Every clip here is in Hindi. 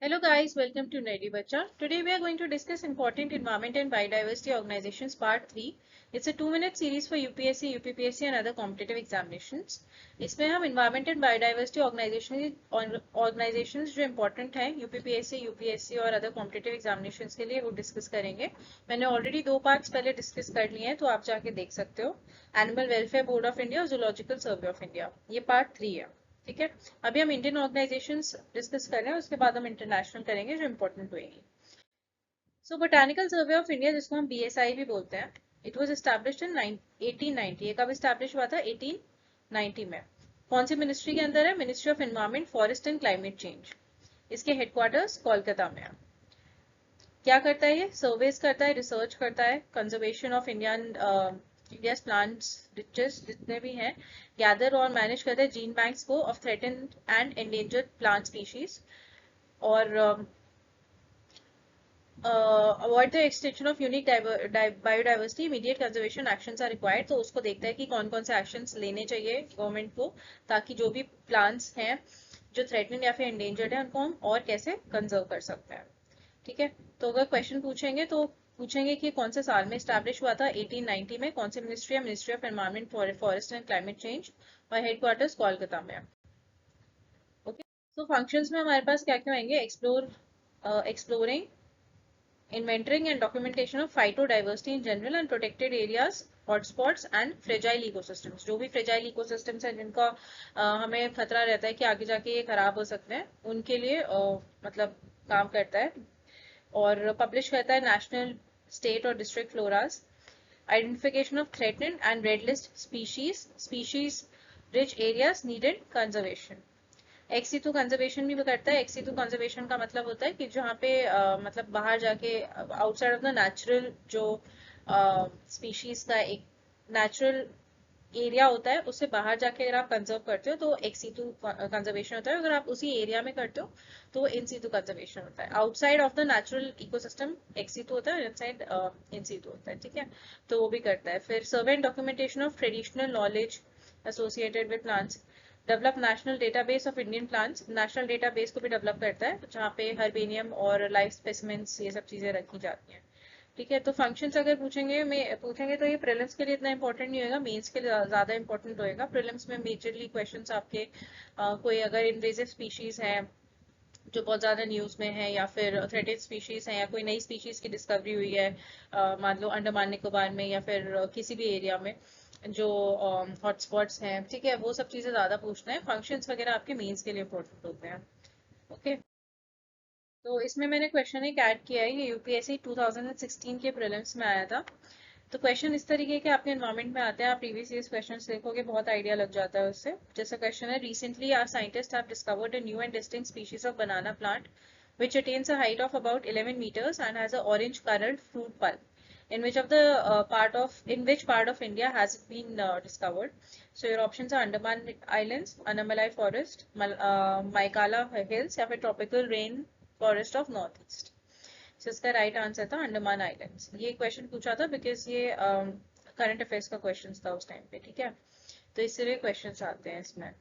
Hello guys, welcome to Nerdy Bacha. Today we are going to discuss important environment and biodiversity organizations part 3. It's a 2-minute series for UPSC, UPPSC and other competitive examinations. इसमें हम environment and biodiversity organizations जो important हैं UPPSC, UPSC और other competitive examinations के लिए वो discuss करेंगे. मैंने already 2 parts पहले discuss कर लिए हैं तो आप जाके देख सकते हो. Animal Welfare Board of India और Zoological Survey of India. ये part 3 है. ठीक है, अभी हम इंडियन ऑर्गेनाइजेशंस डिस्कस कर रहे हैं, उसके बाद हम इंटरनेशनल करेंगे जो इंपॉर्टेंट होंगी. सो बोटानिकल सर्वे ऑफ इंडिया, जिसको हम बीएसआई भी बोलते हैं, इट वाज एस्टैब्लिश्ड इन 1890. ये कब एस्टैब्लिश हुआ था? 1890 में. कौन सी मिनिस्ट्री के अंदर है? Ministry of environment, forest and climate change. इसके हेडक्वार्टर्स कोलकाता में है. क्या करता है ये? सर्वेस करता है, रिसर्च करता है, conservation of India's plants riches जितने भी हैं, गैदर और मैनेज करता है जीन बैंक्स को of threatened and endangered plant species, और avoid the extension of unique biodiversity, immediate conservation actions are required. तो उसको देखता है कि कौन कौन से एक्शंस लेने चाहिए गवर्नमेंट को, ताकि जो भी प्लांट्स हैं जो थ्रेटन्ड या फिर एंडेंजर्ड है उनको हम और कैसे कंजर्व कर सकते हैं. ठीक है, तो अगर क्वेश्चन पूछेंगे तो पूछेंगे कि कौन से साल में स्टैब्लिश हुआ था? 1890 में. कौन सी मिनिस्ट्री है? Ministry of environment, forest and climate change, और हेडक्वार्टर्स कोलकाता में है. ओके, तो फंक्शंस में हमारे पास क्या क्या होंगे? Exploring, inventorying and documentation of phytodiversity in general and protected areas, hotspots and fragile ecosystems. जो भी फ्रेजाइल इकोसिस्टम्स हैं जिनका हमें खतरा रहता है कि आगे जाके ये खराब हो सकते हैं, उनके लिए मतलब काम करता है. और पब्लिश करता है नेशनल, स्टेट और district floras, identification of threatened and red list species rich areas needed conservation. Ex situ conservation भी करता है. एक्सीटू कंजर्वेशन का मतलब होता है कि जहाँ पे मतलब बाहर जाके आउटसाइड ऑफ द नेचुरल जो स्पीशीज का एक नेचुरल एरिया होता है, उससे बाहर जाके अगर आप कंजर्व करते हो तो एक्सीटू कंजर्वेशन होता है. अगर आप उसी एरिया में करते हो तो इनसीटू कंजर्वेशन होता है. Outside of the natural ecosystem ex situ होता है, इनसाइड इनसीटू होता है. ठीक है, तो वो भी करता है. फिर survey and documentation of traditional knowledge associated with plants, develop national database of Indian plants. National database को भी डेवलप करता है जहाँ पे हर्बेनियम और लाइफ स्पेसिमेंट्स ये सब चीजें रखी जाती हैं. ठीक है, तो फंक्शंस अगर पूछेंगे तो ये प्रीलिम्स के लिए इतना इंपॉर्टेंट नहीं होगा, मेंस के लिए ज्यादा इंपॉर्टेंट होएगा. प्रीलिम्स में मेजरली क्वेश्चंस आपके कोई अगर इन्वेजिव स्पीशीज है जो बहुत ज्यादा न्यूज में है, या फिर थ्रेटेड स्पीशीज है, या कोई नई स्पीशीज की डिस्कवरी हुई है मान लो अंडमान निकोबार में या फिर किसी भी एरिया में जो हॉटस्पॉट्स हैं, ठीक है, वो सब चीजें ज्यादा पूछना है. फंक्शंस वगैरह आपके मेंस के लिए इंपॉर्टेंट होते हैं. ओके, तो इसमें मैंने क्वेश्चन एक ऐड किया है, ये यूपीएससी 2016 के प्रीलिम्स में आया था. तो क्वेश्चन इस तरीके के आपके एनवायरमेंट में आते हैं, आप प्रीवियस ईयर क्वेश्चंस देखोगे बहुत आइडिया लग जाता है उससे. जैसा क्वेश्चन है, recently our scientist have discovered a new and distinct species of banana plant which attains a height of about 11 meters and has a orange colored fruit pulp. In which part of India has it been discovered? So your options are Andaman Islands, Annamalai Forest, Maikala Hills, या फिर Tropical Rain Forest of Northeast. So इसका राइट आंसर था अंडमान आइलैंड्स. ये क्वेश्चन पूछा था बिकॉज ये करंट अफेयर्स का क्वेश्चन था उस टाइम पे. ठीक है, तो इसलिए क्वेश्चन आते हैं इसमें.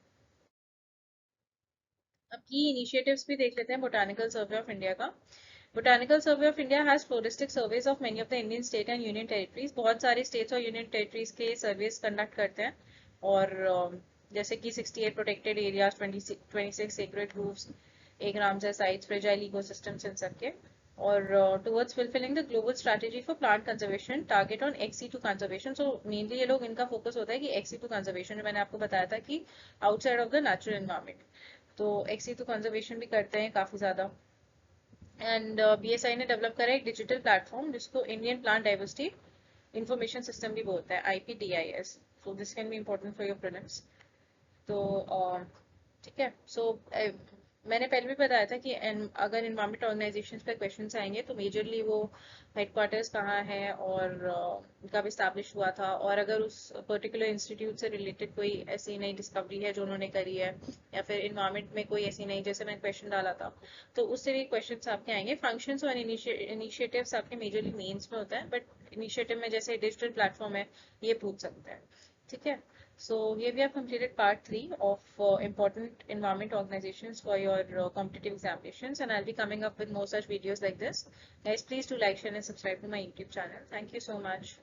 अब की इनिशिएटिव्स भी देख लेते हैं बोटानिकल सर्वे ऑफ इंडिया का. Botanical survey of India has floristic surveys of many of the Indian state and union territories. बहुत सारे स्टेट्स और यूनियन टेरिटरीज के सर्वेज कंडक्ट करते हैं. और जैसे कि 68 प्रोटेक्टेड एरियाज, 26 सेक्रेड ग्रूव्स, एक रामसर साइट्स, फ्रेजाइल इकोसिस्टम्स, इन सबके. और towards fulfilling the global strategy for plant conservation, target on एक्सी2 कंजर्वेशन. सो मेनली ये लोग, इनका फोकस होता है कि एक्सी2 कंजर्वेशन, जो मैंने आपको बताया था कि outside of the natural environment, तो एक्सी2 कंजर्वेशन भी करते हैं काफी ज्यादा. एंड बीएसआई ने डेवलप करा एक डिजिटल प्लेटफॉर्म जिसको Indian plant diversity information system भी बोलता है, IPDIS. So this can be important for your prelims. तो ठीक है, सो मैंने पहले भी बताया था कि अगर इन्वायरमेंट ऑर्गेनाइजेशंस पे क्वेश्चंस आएंगे तो मेजरली वो हेडक्वार्टर्स कहाँ है और कब इस्टेब्लिश हुआ था, और अगर उस पर्टिकुलर इंस्टीट्यूट से रिलेटेड कोई ऐसी नई डिस्कवरी है जो उन्होंने करी है, या फिर इन्वायरमेंट में कोई ऐसी नई, जैसे मैंने क्वेश्चन डाला था, तो उससे भी क्वेश्चन आपके आएंगे. फंक्शंस और इनिशिएटिव्स आपके मेजरली मेंस में होता है, बट इनिशिएटिव में जैसे डिजिटल प्लेटफॉर्म है ये पूछ सकते हैं. ठीक है, So here we have completed part 3 of important environment organizations for your competitive examinations, and I'll be coming up with more such videos like this. Guys, please do like, share and subscribe to my YouTube channel. Thank you so much.